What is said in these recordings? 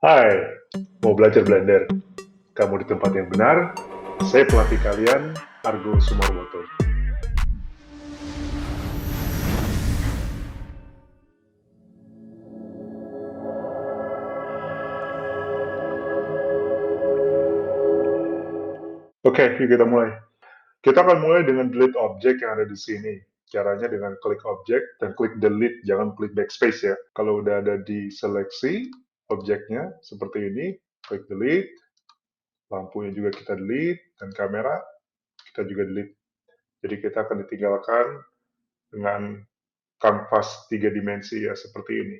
Hai, mau belajar Blender? Kamu di tempat yang benar. Saya pelatih kalian, Argo Sumarwoto. Oke, yuk kita mulai. Kita akan mulai dengan delete objek yang ada di sini. Caranya dengan klik objek dan klik delete, jangan klik backspace ya. Kalau udah ada di seleksi objeknya seperti ini, klik delete, lampunya juga kita delete, dan kamera kita juga delete. Jadi kita akan ditinggalkan dengan kanvas 3 dimensi ya, seperti ini.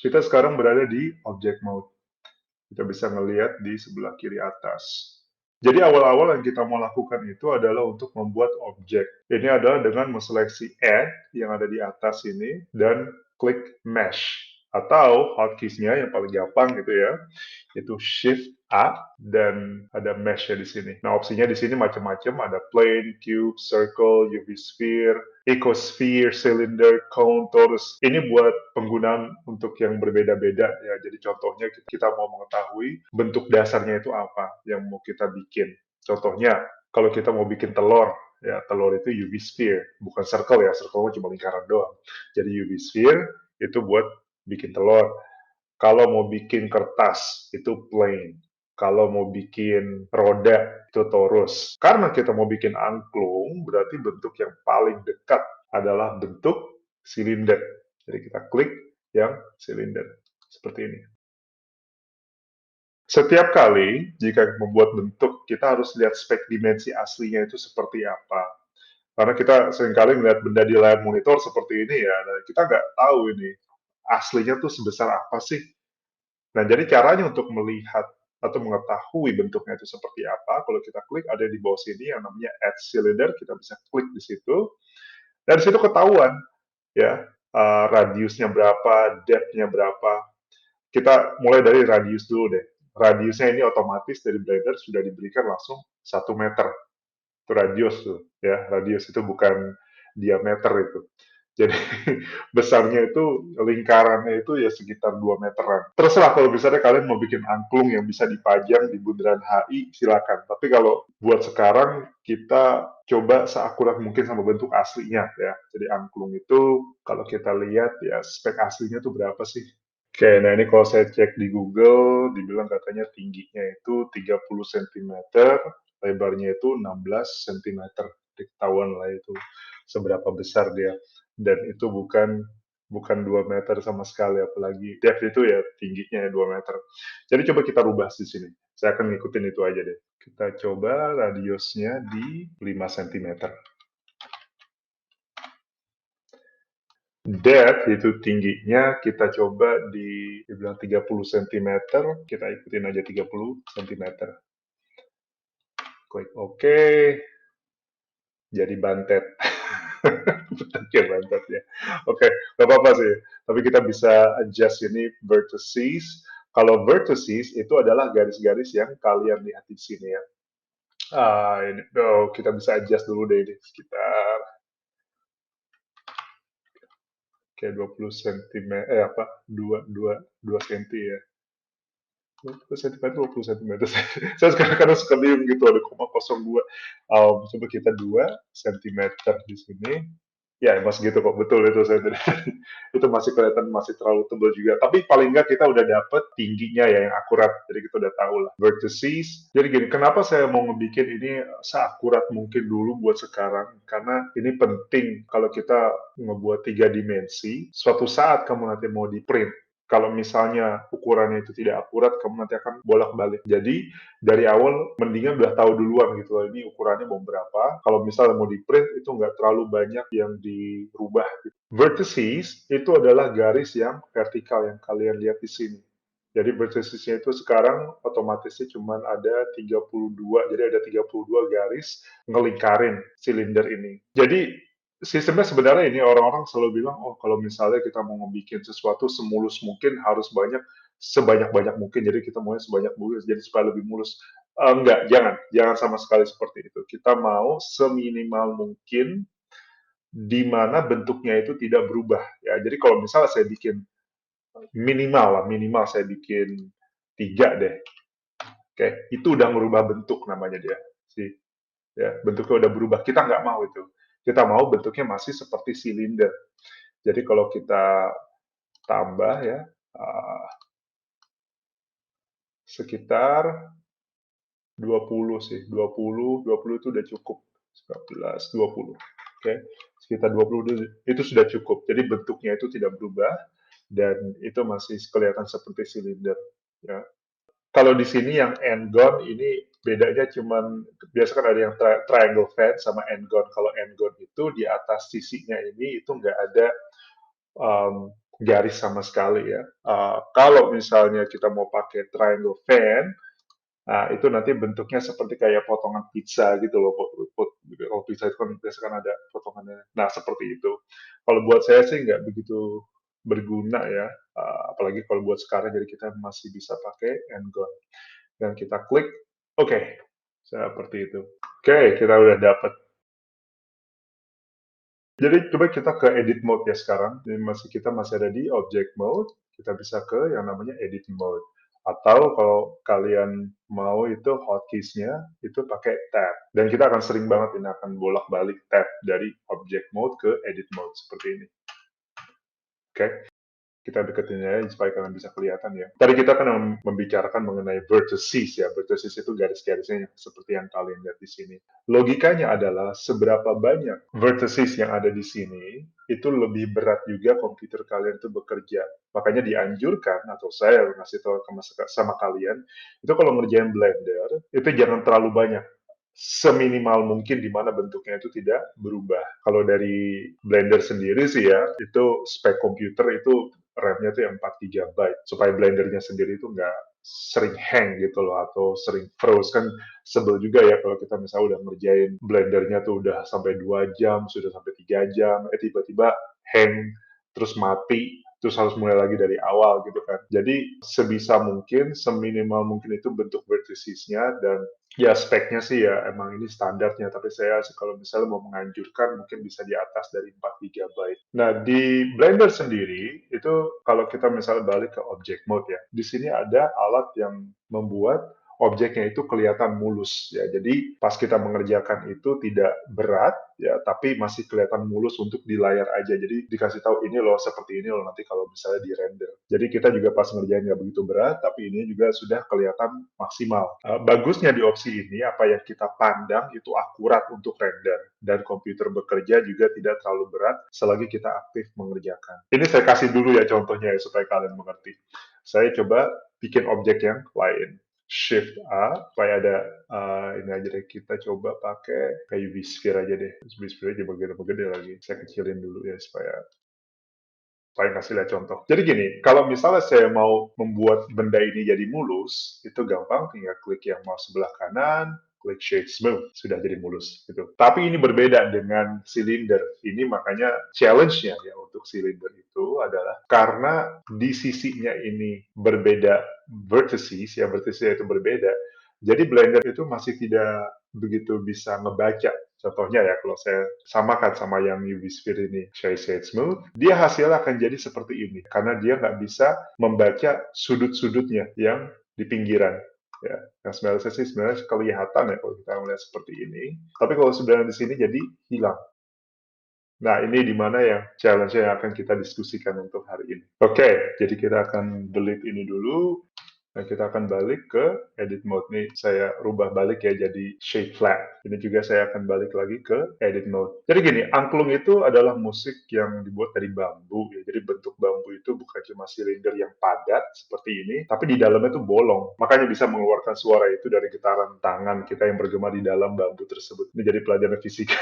Kita sekarang berada di object mode. Kita bisa melihat di sebelah kiri atas. Jadi awal-awal yang kita mau lakukan itu adalah untuk membuat objek. Ini adalah dengan menseleksi add yang ada di atas ini dan klik mesh atau hotkeys-nya yang paling gampang gitu ya, itu Shift A dan ada mesh-nya di sini. Nah, opsinya di sini macam-macam, ada plane, cube, circle, UV sphere, ecosphere, cylinder, cone, torus. Ini buat penggunaan untuk yang berbeda-beda ya. Jadi contohnya kita mau mengetahui bentuk dasarnya itu apa yang mau kita bikin. Contohnya, kalau kita mau bikin telur, ya telur itu UV sphere, bukan circle ya, circle cuma lingkaran doang. Jadi UV sphere itu buat bikin telur. Kalau mau bikin kertas, itu plain. Kalau mau bikin roda, itu torus. Karena kita mau bikin angklung, berarti bentuk yang paling dekat adalah bentuk silinder. Jadi kita klik yang silinder. Seperti ini. Setiap kali, jika membuat bentuk, kita harus lihat spek dimensi aslinya itu seperti apa. Karena kita seringkali melihat benda di layar monitor seperti ini ya, dan kita nggak tahu ini aslinya tuh sebesar apa sih. Nah, jadi caranya untuk melihat atau mengetahui bentuknya itu seperti apa, kalau kita klik ada di bawah sini yang namanya Add Cylinder, kita bisa klik di situ. Dan di situ ketahuan ya radiusnya berapa, depth-nya berapa. Kita mulai dari radius dulu deh. Radiusnya ini otomatis dari Blender sudah diberikan langsung 1 meter. Itu radius tuh ya, radius itu bukan diameter itu. Jadi besarnya itu lingkarannya itu ya sekitar 2 meteran. Terserah kalau misalnya kalian mau bikin angklung yang bisa dipajang di bundaran HI, silakan. Tapi kalau buat sekarang kita coba seakurat mungkin sama bentuk aslinya ya. Jadi angklung itu kalau kita lihat ya spek aslinya tuh berapa sih? Oke, nah ini kalau saya cek di Google, dibilang katanya tingginya itu 30 cm, lebarnya itu 16 cm. Ketahuan lah itu seberapa besar dia. Dan itu bukan 2 meter sama sekali, apalagi depth itu ya tingginya 2 meter. Jadi coba kita rubah di sini. Saya akan ngikutin itu aja deh. Kita coba radiusnya di 5 cm. Depth itu tingginya kita coba dibilang 30 cm, kita ikutin aja 30 cm. Klik OK, jadi bantet. Bentuknya bantet ya. Oke, nggak apa-apa sih. Tapi kita bisa adjust ini vertices. Kalau vertices itu adalah garis-garis yang kalian lihat di sini ya. Ini, kita bisa adjust dulu deh ini sekitar kayak 20 cm, apa, 2 cm ya. 20 cm, 20 cm. Saya sekarang kadang suka bingung gitu, ada 0,02. Coba kita 2 cm di sini. Ya, masih gitu kok, betul itu saya tadi. Itu masih kelihatan masih terlalu tebal juga. Tapi paling nggak kita udah dapet tingginya ya yang akurat. Jadi kita udah tahu lah. Vertices. Jadi gini, kenapa saya mau ngebikin ini seakurat mungkin dulu buat sekarang? Karena ini penting kalau kita ngebuat 3 dimensi. Suatu saat kamu nanti mau di print, kalau misalnya ukurannya itu tidak akurat, kamu nanti akan bolak-balik. Jadi dari awal mendingan udah tahu duluan gitu loh, ini ukurannya mau berapa. Kalau misalnya mau di print itu nggak terlalu banyak yang dirubah. Vertices itu adalah garis yang vertikal yang kalian lihat di sini. Jadi verticesnya itu sekarang otomatisnya cuma ada 32, jadi ada 32 garis ngelingkarin silinder ini. Jadi sistemnya sebenarnya ini orang-orang selalu bilang, oh kalau misalnya kita mau membuat sesuatu semulus mungkin harus sebanyak-banyak mungkin, jadi kita maunya sebanyak mungkin, jadi supaya lebih mulus. Enggak, jangan sama sekali seperti itu. Kita mau seminimal mungkin di mana bentuknya itu tidak berubah. Ya, jadi kalau misalnya saya bikin minimal saya bikin 3 deh. Oke, itu udah merubah bentuk namanya dia. Si, ya, bentuknya udah berubah. Kita nggak mau itu. Kita mau bentuknya masih seperti silinder. Jadi kalau kita tambah ya, sekitar 20 sih, 20 itu udah cukup. 19, 20. Oke, sekitar 20 itu sudah cukup. Jadi bentuknya itu tidak berubah dan itu masih kelihatan seperti silinder. Ya. Kalau di sini yang end gun ini bedanya cuman biasa kan ada yang triangle fan sama end gun. Kalau end gun itu di atas sisinya ini itu nggak ada garis sama sekali ya. Kalau misalnya kita mau pakai triangle fan, nah, itu nanti bentuknya seperti kayak potongan pizza gitu loh. Kalau pizza itu kan biasanya kan ada potongannya. Nah, seperti itu. Kalau buat saya sih nggak begitu berguna ya. Apalagi kalau buat sekarang, jadi kita masih bisa pakai end gun. Dan kita klik, oke. Seperti itu. Oke, kita udah dapat. Jadi coba kita ke edit mode ya sekarang. Jadi kita masih ada di object mode. Kita bisa ke yang namanya edit mode. Atau kalau kalian mau itu hotkeys-nya itu pakai tab. Dan kita akan sering banget ini akan bolak-balik tab dari object mode ke edit mode seperti ini. Oke. Kita deketin aja supaya kalian bisa kelihatan ya. Tadi kita kan membicarakan mengenai vertices ya. Vertices itu garis-garisnya seperti yang kalian lihat di sini. Logikanya adalah seberapa banyak vertices yang ada di sini, itu lebih berat juga komputer kalian itu bekerja. Makanya dianjurkan, atau saya ngasih tahu sama kalian, itu kalau ngerjain Blender, itu jangan terlalu banyak, seminimal mungkin di mana bentuknya itu tidak berubah. Kalau dari Blender sendiri sih ya, itu spek komputer itu RAM-nya itu yang 4 GB, supaya Blender-nya sendiri itu nggak sering hang gitu loh, atau sering froze. Kan sebel juga ya kalau kita misalnya udah ngerjain Blender-nya tuh udah sampai 2 jam, sudah sampai 3 jam, tiba-tiba hang, terus mati, terus harus mulai lagi dari awal gitu kan. Jadi sebisa mungkin, seminimal mungkin itu bentuk vertices-nya, dan ya speknya sih ya emang ini standarnya, tapi saya sih kalau misalnya mau menganjurkan mungkin bisa di atas dari 4 GB. Nah, di Blender sendiri itu kalau kita misalnya balik ke object mode ya, di sini ada alat yang membuat objeknya itu kelihatan mulus ya. Jadi pas kita mengerjakan itu tidak berat ya, tapi masih kelihatan mulus untuk di layar aja. Jadi dikasih tahu ini loh, seperti ini loh nanti kalau misalnya di render. Jadi kita juga pas ngerjain nggak begitu berat, tapi ini juga sudah kelihatan maksimal. Bagusnya di opsi ini, apa yang kita pandang itu akurat untuk render, dan komputer bekerja juga tidak terlalu berat selagi kita aktif mengerjakan. Ini saya kasih dulu ya contohnya ya supaya kalian mengerti. Saya coba bikin objek yang lain. Shift A, supaya ada ini aja deh, kita coba pakai kayak Vsphere aja deh. Vsphere aja gede lagi. Saya kecilin dulu ya supaya kasih lihat contoh. Jadi gini, kalau misalnya saya mau membuat benda ini jadi mulus, itu gampang, tinggal klik yang mouse sebelah kanan, klik Shade Smooth, sudah jadi mulus. Gitu. Tapi ini berbeda dengan silinder. Ini makanya challenge-nya ya untuk silinder itu adalah karena di sisinya ini berbeda vertices, ya vertices itu berbeda, jadi Blender itu masih tidak begitu bisa ngebaca. Contohnya ya, kalau saya samakan sama yang UV Sphere ini, Shade Smooth, dia hasilnya akan jadi seperti ini. Karena dia nggak bisa membaca sudut-sudutnya yang di pinggiran. Ya, yang sebenarnya sih sebenarnya kelihatan ya kalau kita melihat seperti ini. Tapi kalau sebenarnya di sini jadi hilang. Nah, ini di mana yang challenge yang akan kita diskusikan untuk hari ini. Oke, jadi kita akan delete ini dulu. Nah, kita akan balik ke edit mode nih. Saya rubah balik ya jadi shape flat. Ini juga saya akan balik lagi ke edit mode. Jadi gini, angklung itu adalah musik yang dibuat dari bambu ya. Jadi bentuk bambu itu bukan cuma silinder yang padat seperti ini, tapi di dalamnya itu bolong. Makanya bisa mengeluarkan suara itu dari getaran tangan kita yang bergema di dalam bambu tersebut. Ini jadi pelajaran fisika.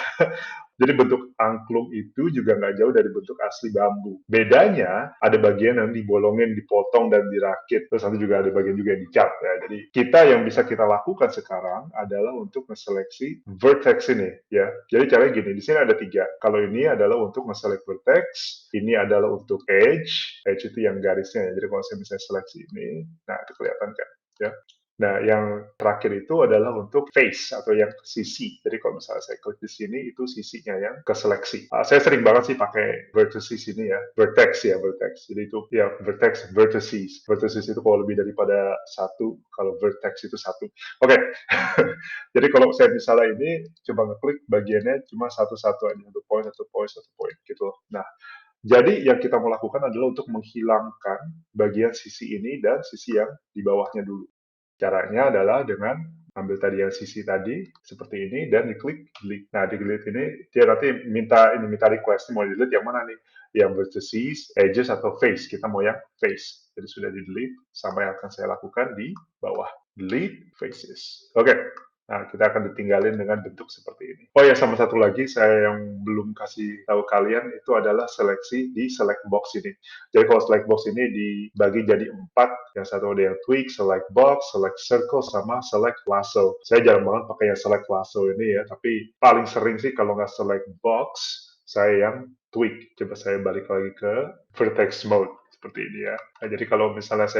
Jadi bentuk angklung itu juga nggak jauh dari bentuk asli bambu. Bedanya ada bagian yang dibolongin, dipotong dan dirakit. Terus nanti juga ada bagian juga yang dicat ya. Jadi kita yang bisa kita lakukan sekarang adalah untuk menseleksi vertex ini ya. Jadi caranya gini, di sini ada 3. Kalau ini adalah untuk menselect vertex, ini adalah untuk edge. Edge itu yang garisnya ya. Jadi kalau saya bisa seleksi ini, nah itu kelihatan kan ya. Nah, yang terakhir itu adalah untuk face atau yang sisi. Jadi kalau misalnya saya klik di sini, itu sisinya yang ke seleksi. Saya sering banget sih pakai vertices ini ya, vertex ya, vertex. Jadi itu ya vertex, vertices. Vertices itu kalau lebih daripada satu, kalau vertex itu satu. Oke, jadi kalau saya misalnya ini coba ngeklik bagiannya cuma satu-satu aja, satu poin, satu poin, satu poin gitu loh. Nah, jadi yang kita mau lakukan adalah untuk menghilangkan bagian sisi ini dan sisi yang di bawahnya dulu. Caranya adalah dengan ambil tadi yang sisi tadi seperti ini dan diklik delete. Nah, di delete ini dia nanti minta request mau delete yang mana nih? Yang vertices, edges atau face. Kita mau yang face. Jadi sudah di delete sama yang akan saya lakukan di bawah. Delete faces. Oke. Nah, kita akan ditinggalin dengan bentuk seperti ini. Oh ya, sama satu lagi saya yang belum kasih tahu kalian itu adalah seleksi di select box ini. Jadi kalau select box ini dibagi jadi 4, yang satu ada yang tweak, select box, select circle, sama select lasso. Saya jarang banget pakai yang select lasso ini ya, tapi paling sering sih kalau nggak select box, saya yang tweak. Coba saya balik lagi ke vertex mode seperti ini ya. Nah, jadi kalau misalnya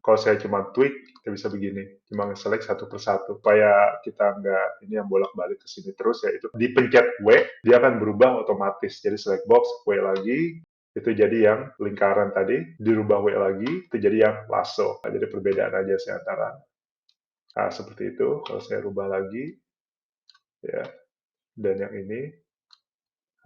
kalau saya cuman tweak, kita bisa begini, cuma select satu persatu supaya kita nggak ini yang bolak-balik ke sini terus ya. Itu dipencet W, dia akan berubah otomatis. Jadi select box W lagi, itu jadi yang lingkaran tadi, dirubah W lagi, itu jadi yang lasso. Nah, jadi perbedaan aja sih antara seperti itu. Kalau saya rubah lagi, ya, dan yang ini,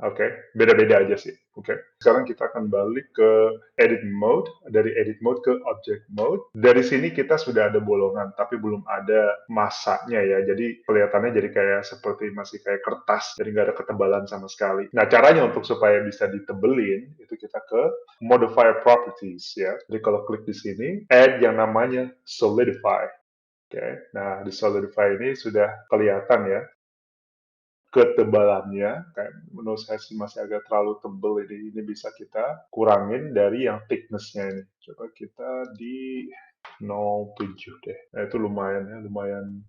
oke, beda-beda aja sih. Oke, sekarang kita akan balik ke edit mode, dari edit mode ke object mode. Dari sini kita sudah ada bolongan, tapi belum ada masanya ya. Jadi kelihatannya jadi kayak seperti masih kayak kertas, jadi nggak ada ketebalan sama sekali. Nah, caranya untuk supaya bisa ditebelin, itu kita ke modifier properties ya. Jadi kalau klik di sini, add yang namanya solidify. Oke, nah di solidify ini sudah kelihatan ya ketebalannya, kayak menurut saya sih masih agak terlalu tebel ini. Ini bisa kita kurangin dari yang thickness-nya ini. Coba kita di 0,7 deh. Nah, itu lumayan ya,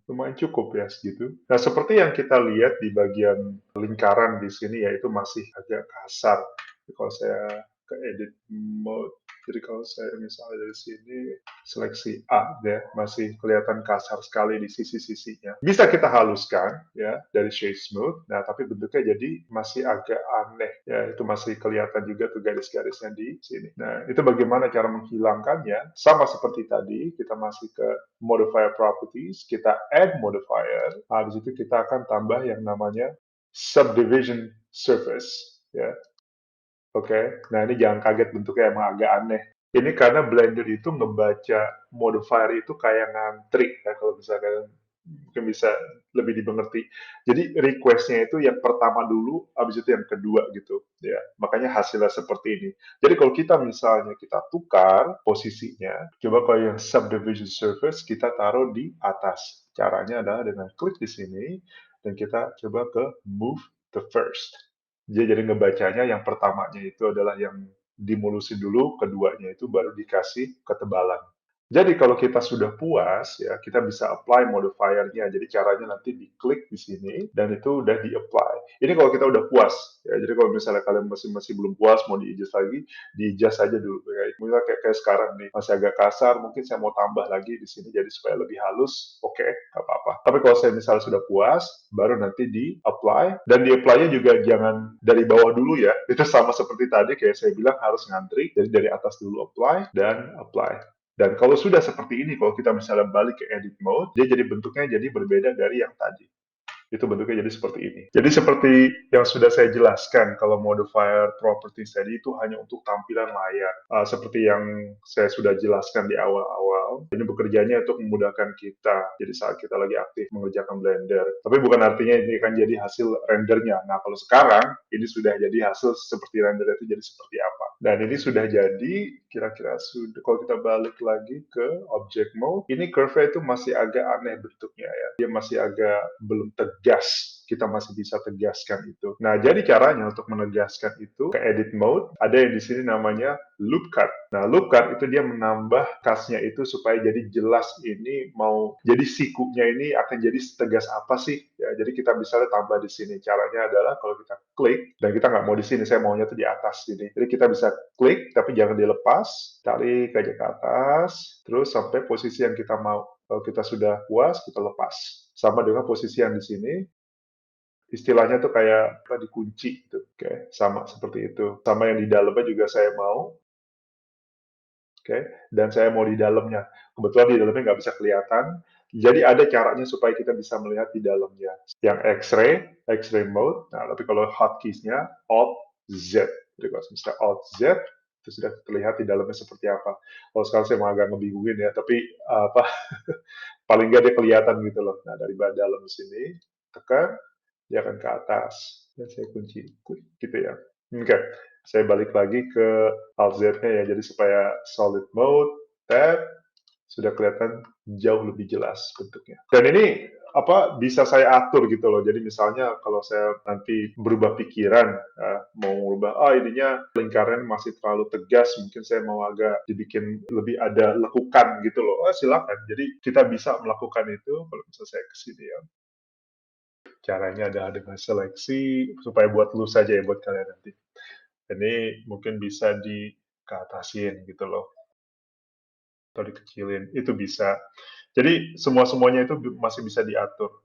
lumayan cukup ya segitu. Nah, seperti yang kita lihat di bagian lingkaran di sini ya, itu masih agak kasar. Jadi kalau saya ke edit mode, jadi kalau saya misalnya dari sini seleksi A ya, masih kelihatan kasar sekali di sisi-sisinya. Bisa kita haluskan ya dari shade smooth. Nah, tapi bentuknya jadi masih agak aneh ya, itu masih kelihatan juga tuh garis-garisnya di sini. Nah, itu bagaimana cara menghilangkannya? Sama seperti tadi, kita masih ke modifier properties, kita add modifier. Habis itu kita akan tambah yang namanya subdivision surface ya. Oke, nah ini jangan kaget bentuknya emang agak aneh. Ini karena Blender itu ngebaca modifier itu kayak ngantri ya, kalau misalkan mungkin bisa lebih dimengerti. Jadi request-nya itu yang pertama dulu, habis itu yang kedua gitu ya. Makanya hasilnya seperti ini. Jadi kalau kita misalnya kita tukar posisinya, coba kalau yang subdivision surface kita taruh di atas. Caranya adalah dengan klik di sini dan kita coba ke move to first. Dia jadi ngebacanya yang pertamanya itu adalah yang dimulusin dulu, keduanya itu baru dikasih ketebalan. Jadi kalau kita sudah puas, ya kita bisa apply modifiernya. Jadi caranya nanti diklik di sini dan itu udah di-apply. Ini kalau kita udah puas, ya. Jadi kalau misalnya kalian masih belum puas, mau di-adjust lagi, di-adjust aja dulu. Misalnya kayak sekarang nih, masih agak kasar, mungkin saya mau tambah lagi di sini jadi supaya lebih halus. Oke, nggak apa-apa. Tapi kalau saya misalnya sudah puas, baru nanti di-apply. Dan di-apply-nya juga jangan dari bawah dulu ya. Itu sama seperti tadi, kayak saya bilang harus ngantri. Jadi dari atas dulu apply, dan apply. Dan kalau sudah seperti ini, kalau kita misalnya balik ke edit mode, dia jadi bentuknya jadi berbeda dari yang tadi. Itu bentuknya jadi seperti ini. Jadi seperti yang sudah saya jelaskan, kalau modifier properties tadi itu hanya untuk tampilan layar. Seperti yang saya sudah jelaskan di awal-awal, ini bekerjanya untuk memudahkan kita. Jadi saat kita lagi aktif mengerjakan Blender. Tapi bukan artinya ini akan jadi hasil rendernya. Nah, kalau sekarang, ini sudah jadi hasil seperti render itu jadi seperti apa. Dan ini sudah jadi, kira-kira sudah, kalau kita balik lagi ke object mode, ini curve itu masih agak aneh bentuknya ya. Dia masih agak belum tegas tegas. Kita masih bisa tegaskan itu. Nah, jadi caranya untuk menegaskan itu ke edit mode, ada yang di sini namanya loop cut. Nah, loop cut itu dia menambah cutnya itu supaya jadi jelas ini mau jadi sikunya ini akan jadi setegas apa sih? Ya, jadi kita bisa tambah di sini. Caranya adalah kalau kita klik dan kita nggak mau di sini, saya maunya tuh di atas sini. Jadi kita bisa klik tapi jangan dilepas, tarik aja ke atas, terus sampai posisi yang kita mau. Kalau kita sudah puas, kita lepas. Sama dengan posisi yang di sini, istilahnya tuh kayak apa, dikunci gitu. Oke, sama seperti itu. Sama yang di dalamnya juga saya mau. Oke, dan saya mau di dalamnya. Kebetulan di dalamnya nggak bisa kelihatan. Jadi ada caranya supaya kita bisa melihat di dalamnya. Yang X-ray mode. Nah, tapi kalau hotkeys-nya Alt Z. Jadi kalau misalnya Alt Z, itu sudah terlihat di dalamnya seperti apa. Kalau sekarang saya mau agak ngebingungin ya, tapi apa paling nggak dia kelihatan gitu loh. Nah, dari dalam sini tekan, dia akan ke atas dan saya kunci gitu ya. Oke, saya balik lagi ke Alt Z-nya ya, jadi supaya solid mode, tab, sudah kelihatan jauh lebih jelas bentuknya. Dan ini apa bisa saya atur gitu loh. Jadi misalnya kalau saya nanti berubah pikiran, mau merubah, ininya lingkaran masih terlalu tegas, mungkin saya mau agak dibikin lebih ada lekukan gitu loh. Silakan. Jadi kita bisa melakukan itu kalau misalnya saya kesini ya. Caranya adalah dengan seleksi supaya buat lu saja ya, buat kalian nanti. Ini mungkin bisa dikeatasin gitu loh, atau dikecilin, itu bisa. Jadi semuanya itu masih bisa diatur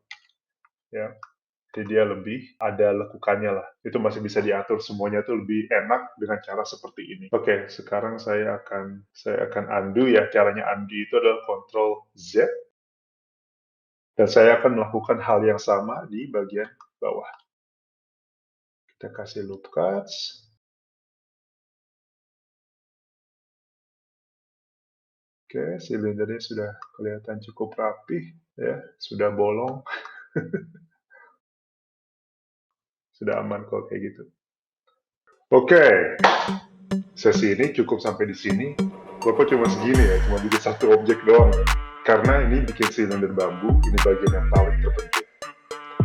ya. Jadi dia lebih ada lekukannya lah. Itu masih bisa diatur, semuanya itu lebih enak dengan cara seperti ini. Oke, sekarang saya akan undo ya. Caranya undo itu adalah Ctrl Z. Dan saya akan melakukan hal yang sama di bagian bawah. Kita kasih loop cuts. Oke, silindernya sudah kelihatan cukup rapi, ya, sudah bolong. Sudah aman kok kayak gitu. Oke, sesi ini cukup sampai di sini. Bapak cuma segini ya, cuma bikin satu objek doang. Karena ini bikin silinder bambu, ini bagian yang paling terpenting.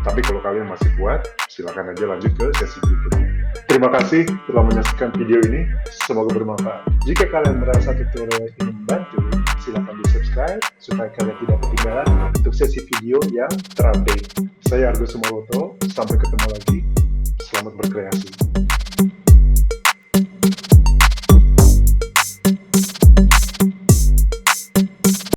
Tapi kalau kalian masih kuat, silakan aja lanjut ke sesi berikutnya. Terima kasih telah menyaksikan video ini. Semoga bermanfaat. Jika kalian merasa tutorial ini membantu, silakan di-subscribe supaya kalian tidak ketinggalan untuk sesi video yang terupdate. Saya Argo Sumoroto, sampai ketemu lagi. Selamat berkreasi.